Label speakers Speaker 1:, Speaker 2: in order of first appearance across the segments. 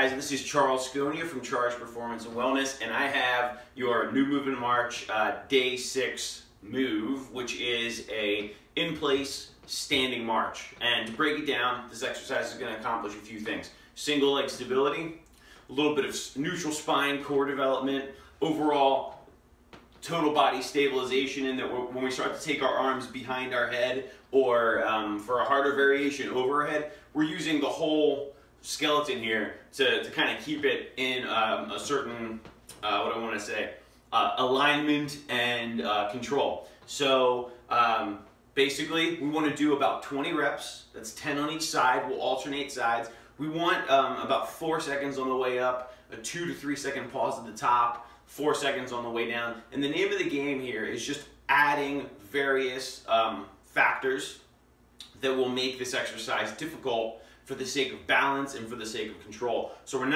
Speaker 1: guys, this is Charles Sconia from Charge Performance and Wellness, and I have your new move in March day 6 move, which is a in-place standing march. And to break it down, this exercise is going to accomplish a few things. Single leg stability, a little bit of neutral spine core development, overall total body stabilization, in that when we start to take our arms behind our head, or for a harder variation over our head, we're using the whole skeleton here to kind of keep it in a certain, what I want to say, alignment and control. So basically, we want to do about 20 reps. That's 10 on each side. We'll alternate sides. We want about 4 seconds on the way up, a 2 to 3 second pause at the top, 4 seconds on the way down. And the name of the game here is just adding various factors that will make this exercise difficult for the sake of balance and for the sake of control. So we don't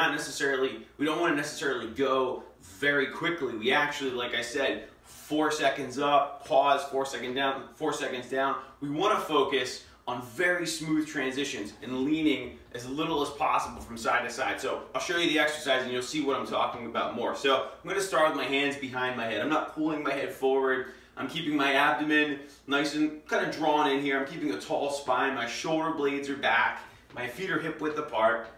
Speaker 1: want to necessarily go very quickly. We actually, like I said, 4 seconds up, pause, 4 seconds down, 4 seconds down. We want to focus on very smooth transitions and leaning as little as possible from side to side. So I'll show you the exercise and you'll see what I'm talking about more. So I'm going to start with my hands behind my head. I'm not pulling my head forward. I'm keeping my abdomen nice and kind of drawn in here. I'm keeping a tall spine. My shoulder blades are back. My feet are hip width apart.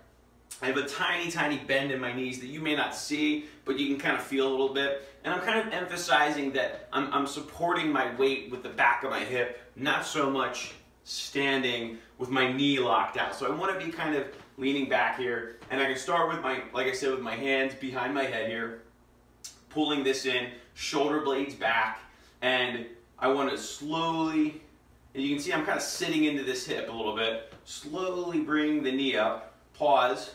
Speaker 1: I have a tiny, tiny bend in my knees that you may not see, but you can kind of feel a little bit. And I'm kind of emphasizing that I'm supporting my weight with the back of my hip, not so much standing with my knee locked out. So I want to be kind of leaning back here. And I can start with my, like I said, with my hands behind my head here, pulling this in, shoulder blades back. And I want to slowly, and you can see I'm kind of sitting into this hip a little bit, slowly bring the knee up, pause,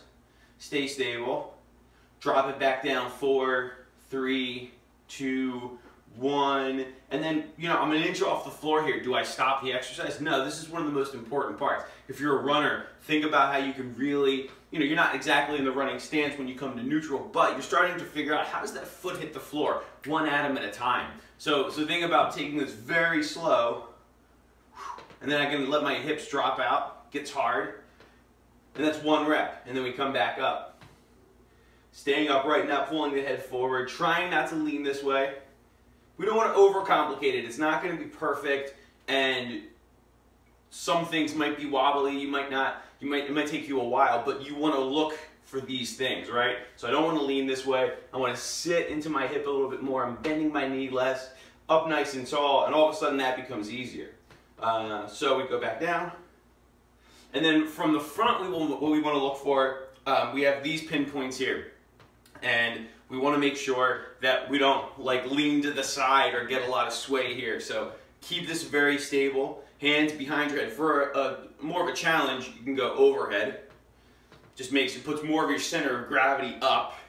Speaker 1: stay stable, drop it back down, 4, 3, 2, 1, and then, I'm an inch off the floor here. Do I stop the exercise? No, this is one of the most important parts. If you're a runner, think about how you can really, you're not exactly in the running stance when you come to neutral, but you're starting to figure out how does that foot hit the floor, one atom at a time. So think about taking this very slow, and then I can let my hips drop out, gets hard, and that's 1 rep, and then we come back up. Staying upright, not pulling the head forward, trying not to lean this way. We don't want to overcomplicate it. It's not going to be perfect, and some things might be wobbly. It might take you a while, but you want to look for these things, right? So I don't want to lean this way. I want to sit into my hip a little bit more. I'm bending my knee less, up nice and tall, and all of a sudden that becomes easier. So we go back down, and then from the front, what we want to look for, we have these pinpoints here, and we want to make sure that we don't lean to the side or get a lot of sway here. So keep this very stable. Hands behind your head. For more of a challenge, you can go overhead. Just puts more of your center of gravity up.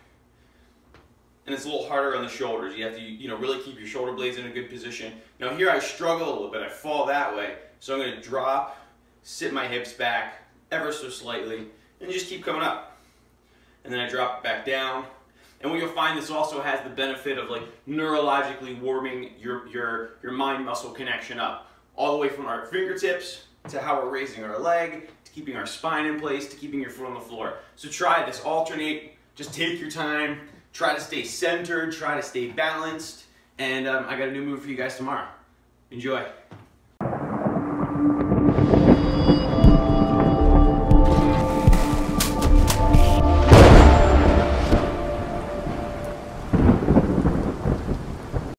Speaker 1: And it's a little harder on the shoulders. You have to really keep your shoulder blades in a good position. Now here I struggle a little bit. I fall that way. So I'm going to drop, sit my hips back ever so slightly, and just keep coming up. And then I drop it back down. And what you'll find, this also has the benefit of neurologically warming your mind muscle connection up. All the way from our fingertips to how we're raising our leg, to keeping our spine in place, to keeping your foot on the floor. So try this, alternate, just take your time, try to stay centered, try to stay balanced, and I got a new move for you guys tomorrow. Enjoy.